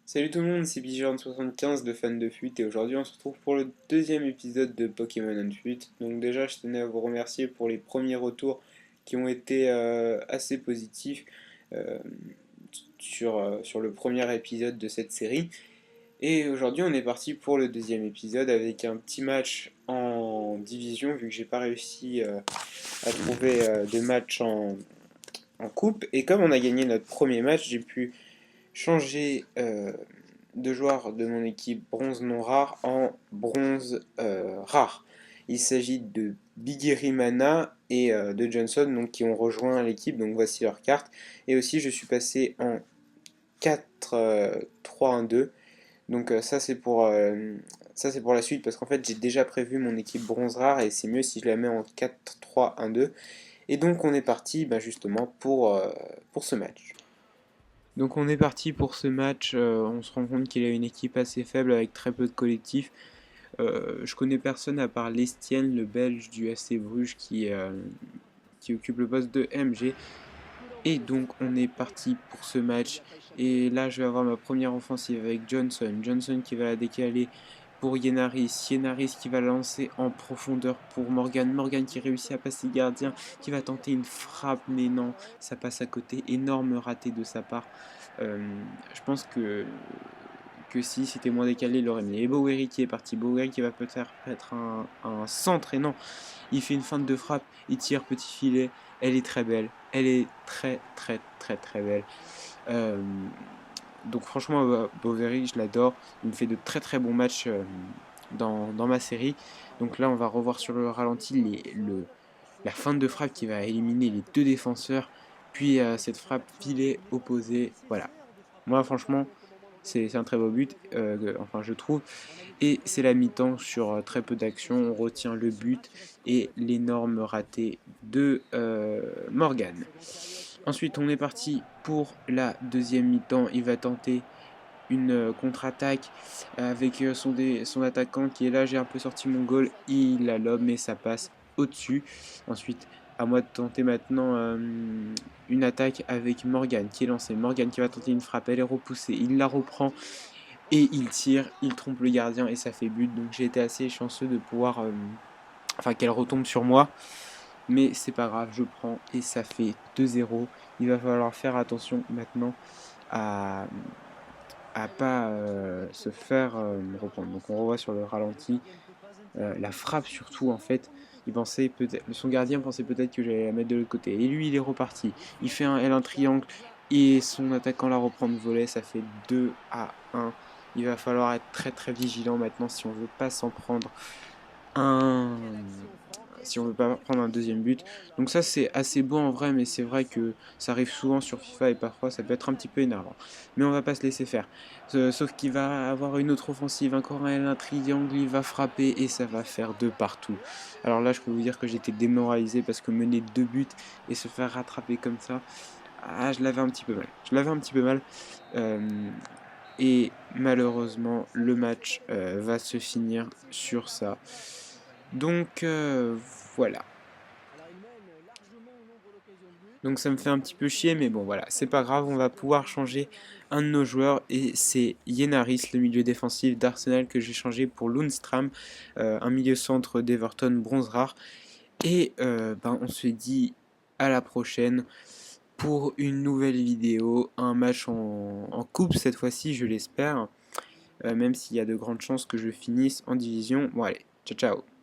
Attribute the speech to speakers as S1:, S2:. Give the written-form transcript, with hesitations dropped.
S1: Salut tout le monde, c'est Bijan75 de Fan de Fut et aujourd'hui on se retrouve pour le deuxième épisode de Pokémon Unfut. Donc déjà je tenais à vous remercier pour les premiers retours qui ont été assez positifs euh, sur le premier épisode de cette série. Et aujourd'hui on est parti pour le deuxième épisode avec un petit match en division vu que j'ai pas réussi à trouver de match en coupe. Et comme on a gagné notre premier match, j'ai pu changer de joueurs de mon équipe bronze non rare en bronze rare. Il s'agit de Bigirimana et de Johnson donc, qui ont rejoint l'équipe, donc voici leur carte. Et aussi je suis passé en 4-3-1-2. Donc ça c'est pour la suite parce qu'en fait j'ai déjà prévu mon équipe bronze rare et c'est mieux si je la mets en 4-3-1-2. Et donc on est parti justement pour ce match. Donc on est parti pour ce match, on se rend compte qu'il a une équipe assez faible avec très peu de collectifs. Je connais personne à part Lestienne, le belge du FC Bruges qui occupe le poste de MG. Et donc on est parti pour ce match. Et là je vais avoir ma première offensive avec Johnson. Johnson qui va la décaler pour Yenaris. Yenaris qui va lancer en profondeur pour Morgan. Morgan qui réussit à passer gardien. Qui va tenter une frappe. Mais non, ça passe à côté. Énorme raté de sa part. Je pense que si c'était moins décalé, il aurait mis. Et Bowery qui est parti. Bowery qui va peut-être être un centre. Et non, il fait une feinte de frappe. Il tire petit filet. Elle est très belle. Elle est très très très très belle. Euh, donc franchement, Boveri, je l'adore. Il me fait de très très bons matchs dans ma série. Donc là, on va revoir sur le ralenti la feinte de frappe qui va éliminer les deux défenseurs. Puis cette frappe filet opposée. Voilà. Moi, franchement, c'est un très beau but, enfin je trouve. Et c'est la mi-temps sur très peu d'action. On retient le but et l'énorme raté de Morgan. Ensuite, on est parti pour la deuxième mi-temps. Il va tenter une contre-attaque avec son attaquant qui est là. J'ai un peu sorti mon goal. Il a l'homme mais ça passe au-dessus. Ensuite, à moi de tenter maintenant une attaque avec Morgan qui est lancée. Morgan qui va tenter une frappe. Elle est repoussée. Il la reprend et il tire. Il trompe le gardien et ça fait but. Donc j'ai été assez chanceux de pouvoir. Enfin, qu'elle retombe sur moi. Mais c'est pas grave, je prends et ça fait 2-0. Il va falloir faire attention maintenant à pas se faire reprendre. Donc on revoit sur le ralenti la frappe surtout en fait. Son gardien pensait peut-être que j'allais la mettre de l'autre côté. Et lui il est reparti. Il fait un L, un triangle et son attaquant la reprend de volet. Ça fait 2-1. Il va falloir être très très vigilant maintenant si on veut pas s'en prendre un si on veut pas prendre un deuxième but. Donc ça c'est assez beau en vrai, mais c'est vrai que ça arrive souvent sur FIFA et parfois ça peut être un petit peu énervant. Mais on va pas se laisser faire. Sauf qu'il va avoir une autre offensive, encore un triangle, il va frapper et ça va faire deux partout. Alors là je peux vous dire que j'étais démoralisé parce que mener deux buts et se faire rattraper comme ça, je l'avais un petit peu mal. Je l'avais un petit peu mal. Euh, et malheureusement le match va se finir sur ça. Donc voilà. Donc ça me fait un petit peu chier, mais bon voilà, c'est pas grave, on va pouvoir changer un de nos joueurs et c'est Yenaris, le milieu défensif d'Arsenal que j'ai changé pour Lundstram, un milieu centre d'Everton bronze rare. Et on se dit à la prochaine pour une nouvelle vidéo, un match en coupe cette fois-ci, je l'espère, même s'il y a de grandes chances que je finisse en division. Bon allez, ciao ciao.